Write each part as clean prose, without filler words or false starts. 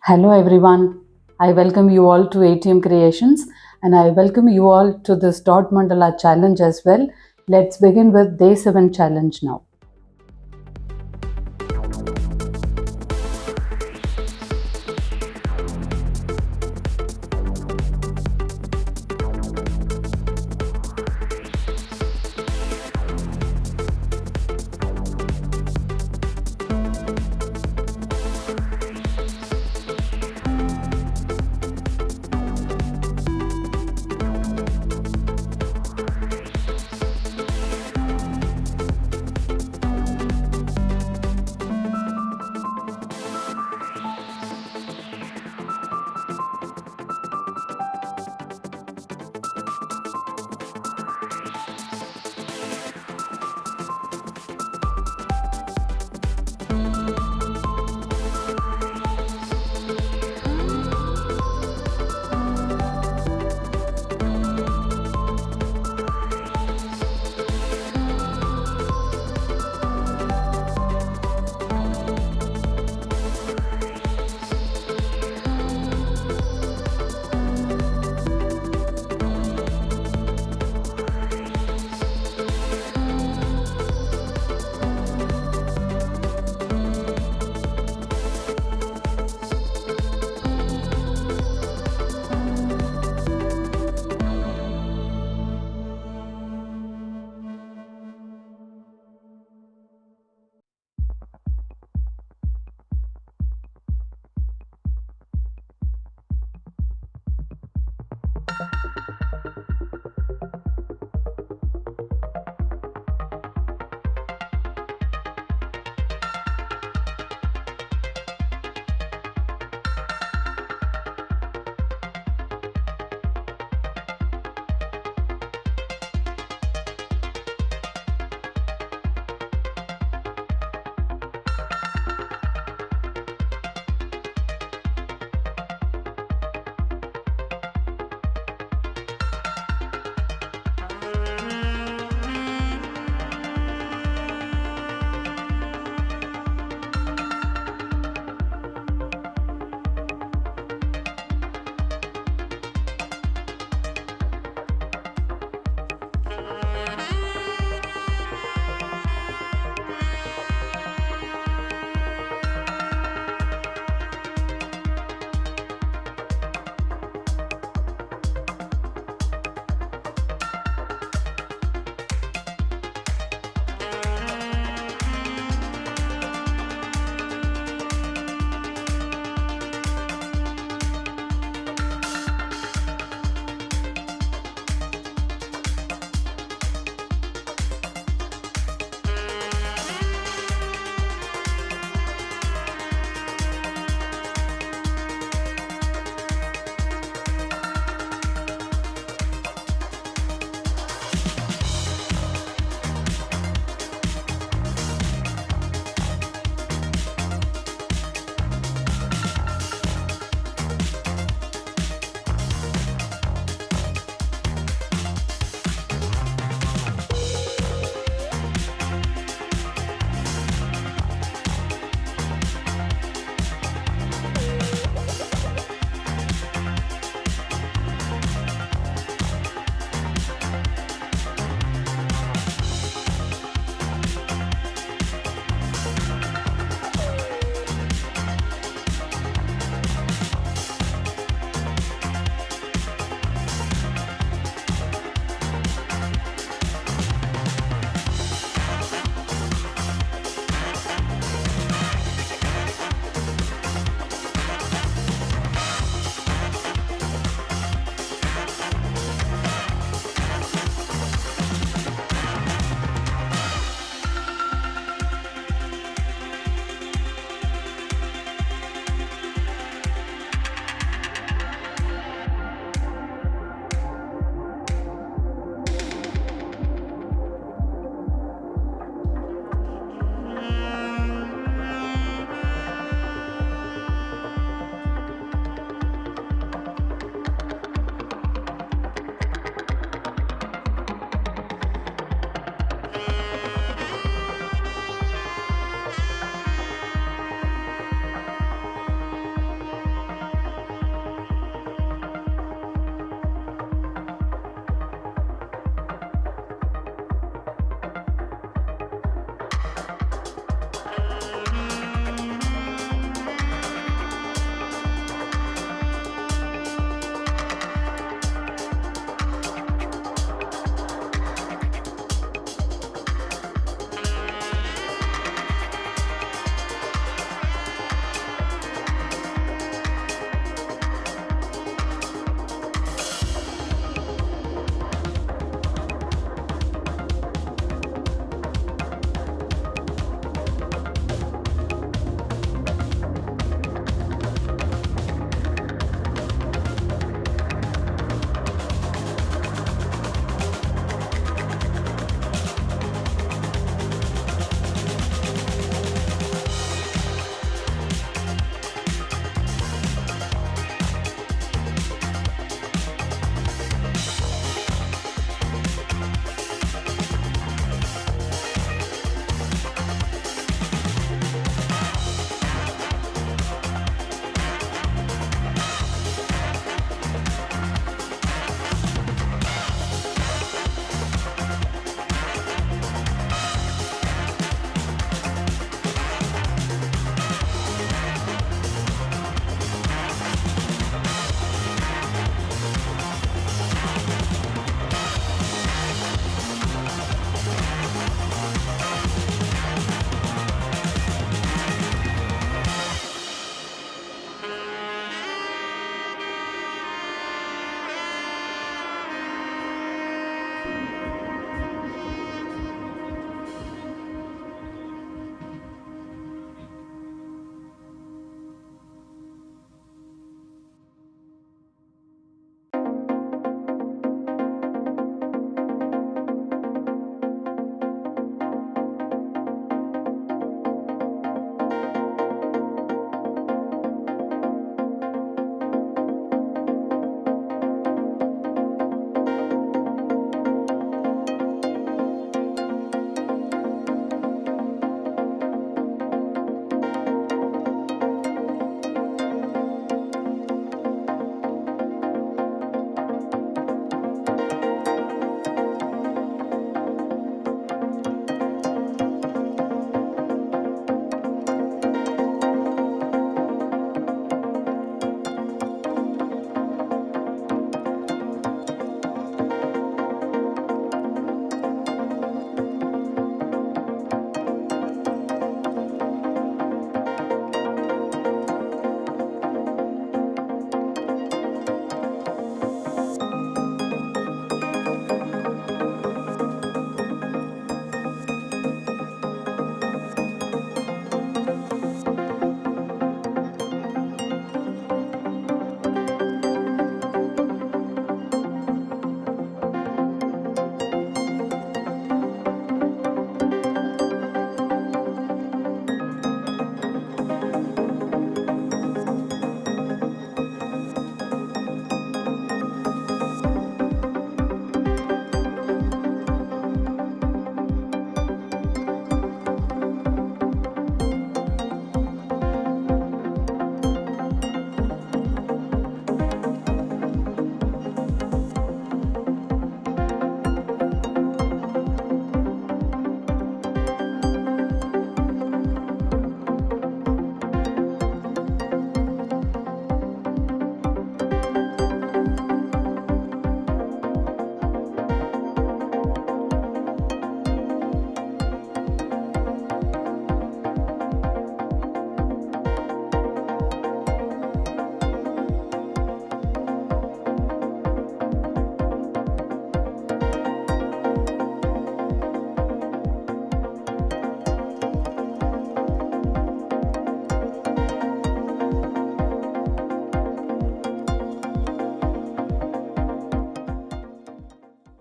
Hello everyone. I welcome you all to ATM Creations and I welcome you all to this dot mandala challenge as well. Let's begin with day 7 challenge now.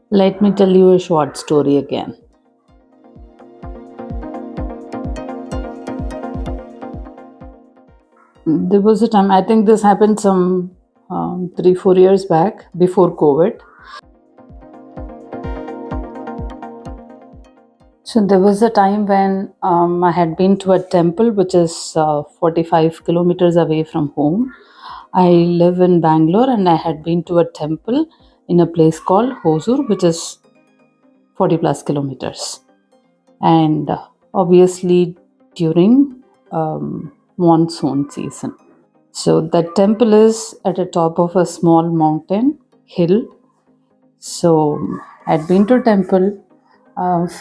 Let me tell you a short story again. There was a time, I think this happened some 3, 4 years back before COVID. So there was a time when I had been to a temple which is 45 kilometers away from home. I live in Bangalore and I had been to a temple in a place called Hosur, which is 40 plus kilometers. And obviously during monsoon season. So that temple is at the top of a small mountain hill. So I'd been to temple,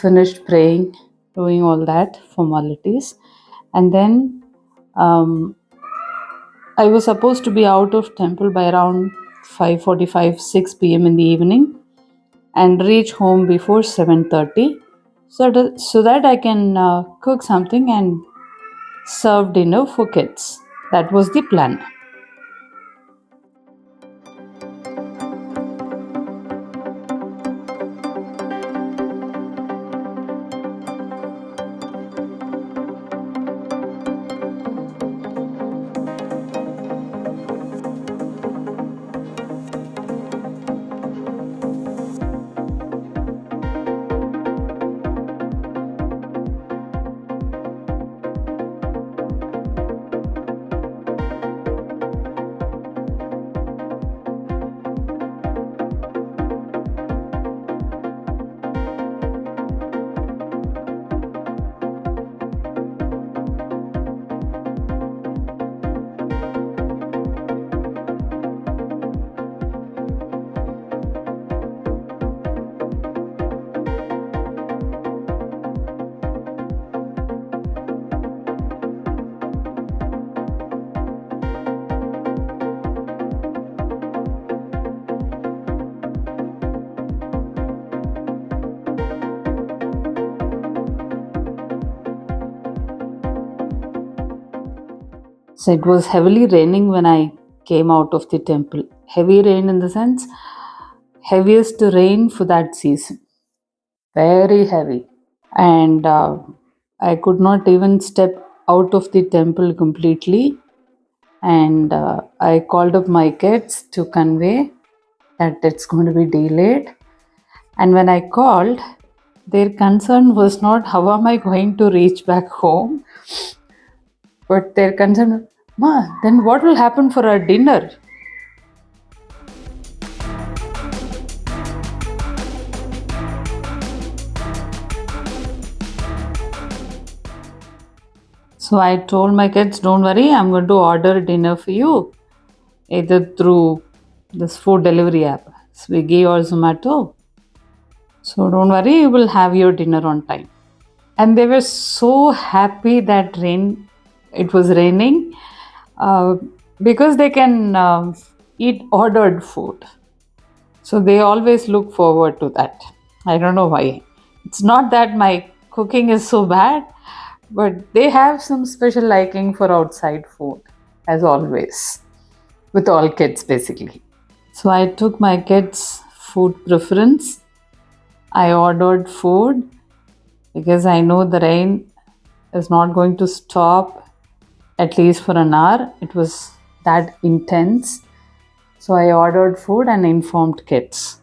finished praying, doing all that formalities, and then um, I was supposed to be out of temple by around 5:45, 6 p.m. in the evening, and reach home before 7:30, so that I can cook something and serve dinner for kids. That was the plan. So it was heavily raining when I came out of the temple. Heavy rain in the sense, heaviest rain for that season. Very heavy. And I could not even step out of the temple completely. And I called up my kids to convey that it's going to be delayed. And when I called, their concern was not how am I going to reach back home, but their concern, Ma, then what will happen for our dinner? So I told my kids, don't worry, I'm going to order dinner for you either through this food delivery app, Swiggy or Zomato. So don't worry, you will have your dinner on time. And they were so happy that it was raining, uh, because they can eat ordered food. So they always look forward to that. I don't know why. It's not that my cooking is so bad, but they have some special liking for outside food, as always, with all kids basically. So I took my kids' food preference. I ordered food because I know the rain is not going to stop at least for an hour. It was that intense. So I ordered food and informed kids.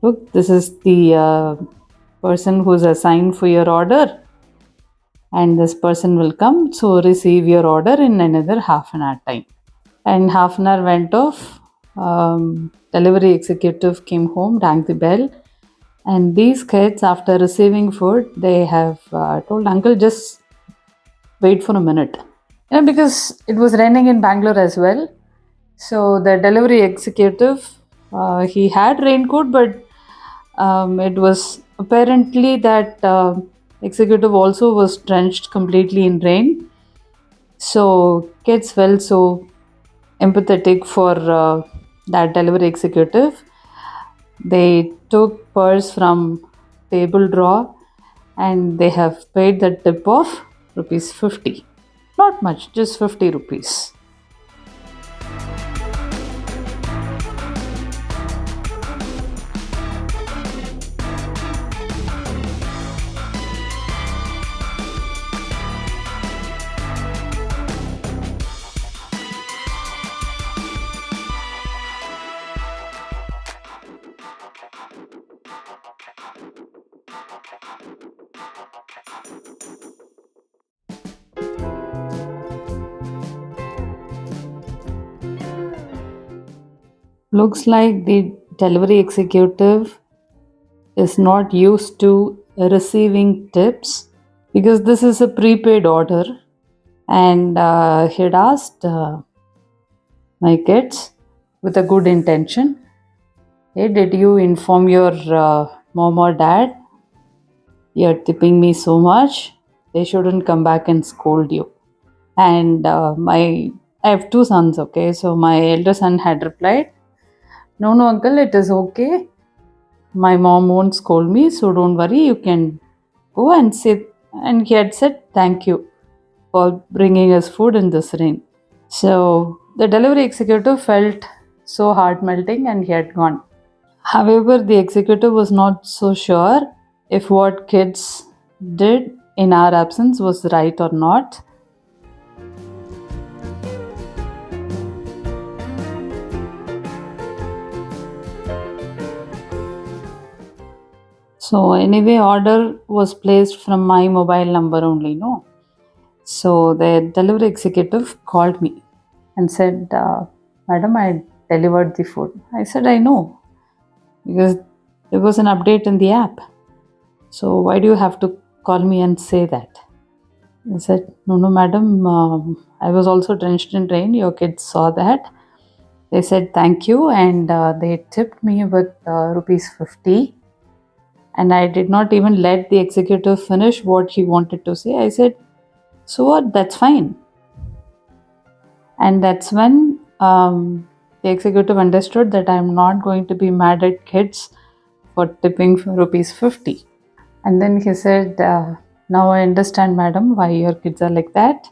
Look, this is the person who's assigned for your order, and this person will come. So receive your order in another half an hour time. And half an hour went off. Delivery executive came home, rang the bell, and these kids, after receiving food, they have told uncle, just wait for a minute. Because it was raining in Bangalore as well. So the delivery executive, he had raincoat, but it was apparently that executive also was drenched completely in rain. So kids felt so empathetic for that delivery executive. They took purse from table drawer and they have paid the tip of rupees 50. Not much, just 50 rupees. Looks like the delivery executive is not used to receiving tips because this is a prepaid order, and he had asked my kids with a good intention, hey, did you inform your mom or dad you're tipping me so much? They shouldn't come back and scold you. And I have two sons, okay? So my elder son had replied, no, no, uncle, it is okay. My mom won't scold me, so don't worry. You can go and sit. And he had said, thank you for bringing us food in this rain. So the delivery executive felt so heart melting and he had gone. However, the executive was not so sure if what kids did in our absence was right or not. So anyway, order was placed from my mobile number only, no? So the delivery executive called me and said, Madam, I delivered the food. I said, I know, because there was an update in the app. So why do you have to call me and say that? I said, no, no, madam, I was also drenched in rain. Your kids saw that. They said thank you and they tipped me with rupees 50. And I did not even let the executive finish what he wanted to say. I said, so what? That's fine. And that's when the executive understood that I'm not going to be mad at kids for tipping for rupees 50. And then he said, now I understand, madam, why your kids are like that.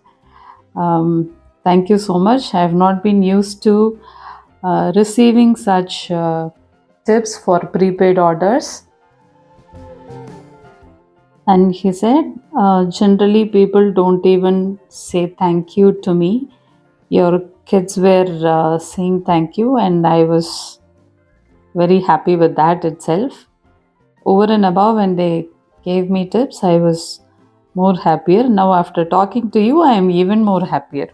Thank you so much. I have not been used to receiving such tips for prepaid orders. And he said, generally, people don't even say thank you to me. Your kids were saying thank you, and I was very happy with that itself. Over and above, when they gave me tips, I was more happier. Now, after talking to you, I am even more happier.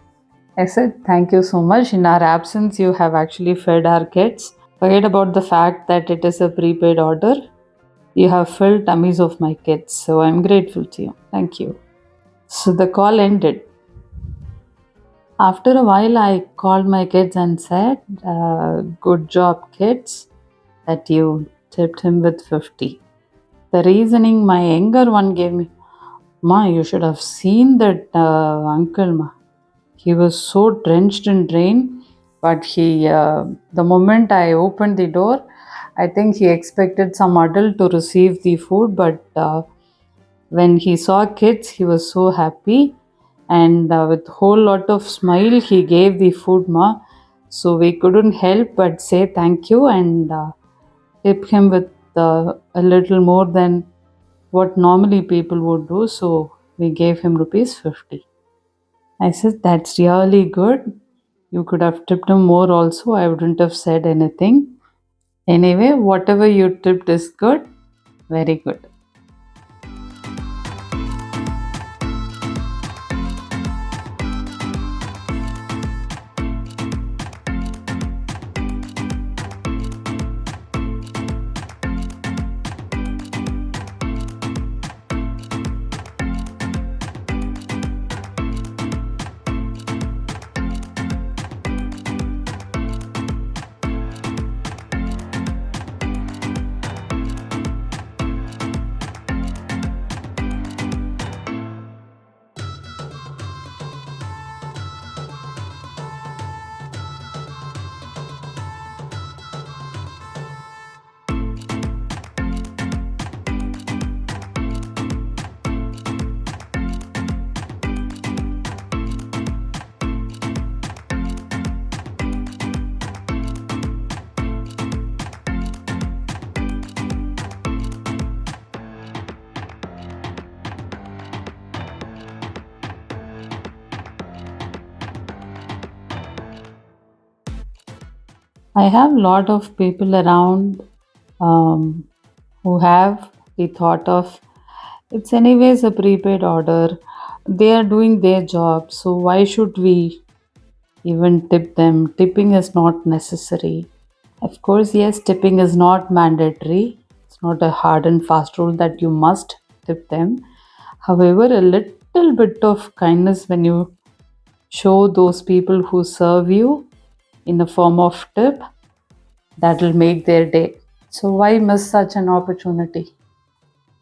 I said, thank you so much. In our absence, you have actually fed our kids. Forget about the fact that it is a prepaid order. You have filled tummies of my kids. So I'm grateful to you. Thank you. So the call ended. After a while, I called my kids and said, good job, kids, that you tipped him with 50. The reasoning my younger one gave me, Ma, you should have seen that uncle, Ma. He was so drenched in rain, but the moment I opened the door, I think he expected some adult to receive the food, but when he saw kids, he was so happy, and with whole lot of smile, he gave the food, ma. So we couldn't help but say thank you and tip him with a little more than what normally people would do. So we gave him rupees 50. I said, that's really good. You could have tipped him more also. I wouldn't have said anything. Anyway, whatever you tipped is good. Very good. I have a lot of people around um, who have the thought of it's anyways a prepaid order. They are doing their job, so why should we even tip them? Tipping is not necessary. Of course, yes, tipping is not mandatory. It's not a hard and fast rule that you must tip them. However, a little bit of kindness when you show those people who serve you in the form of tip, that will make their day. So, why miss such an opportunity?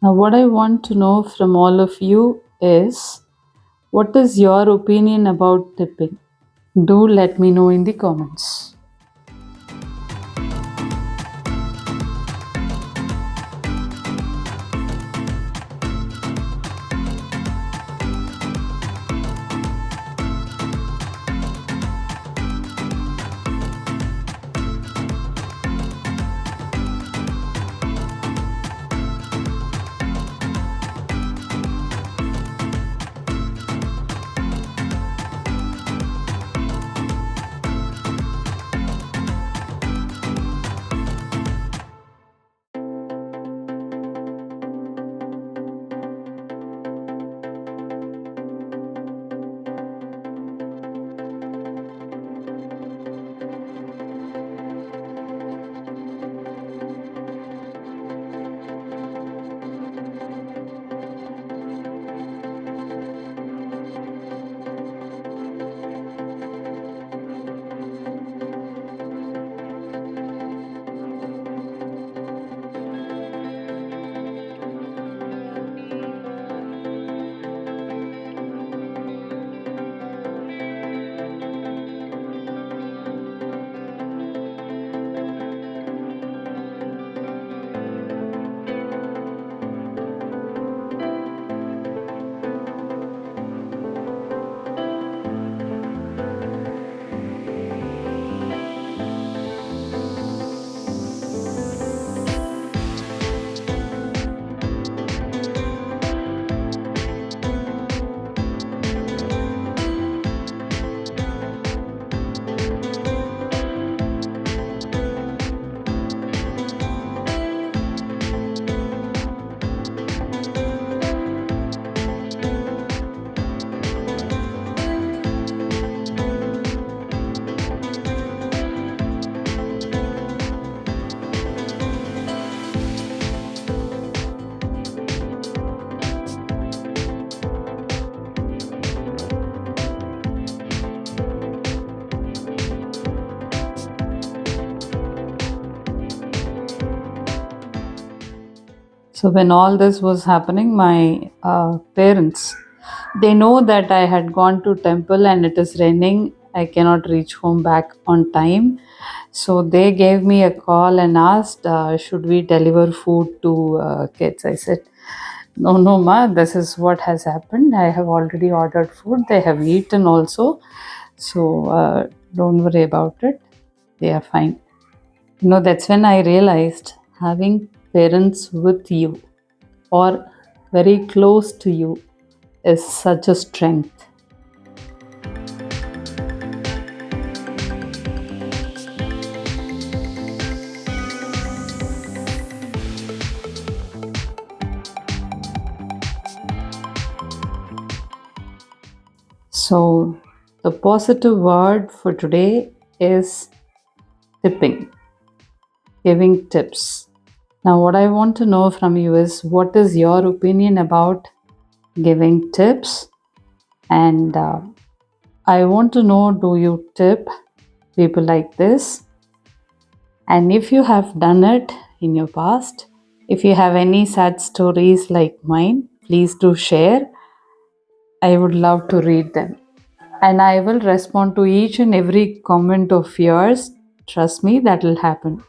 Now, what I want to know from all of you is what is your opinion about tipping? Do let me know in the comments. So when all this was happening, my parents, they know that I had gone to temple and it is raining. I cannot reach home back on time. So they gave me a call and asked, should we deliver food to kids? I said, no, no, ma, this is what has happened. I have already ordered food. They have eaten also. So don't worry about it. They are fine. That's when I realized having parents with you or very close to you is such a strength. So, the positive word for today is tipping, giving tips. Now, what I want to know from you is what is your opinion about giving tips? And I want to know, do you tip people like this? And if you have done it in your past, if you have any sad stories like mine, please do share. I would love to read them. And I will respond to each and every comment of yours. Trust me, that will happen.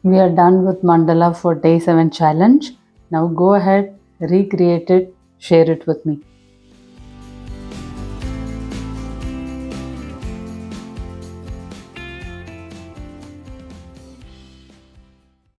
We are done with mandala for day 7 challenge. Now go ahead, recreate it, share it with me.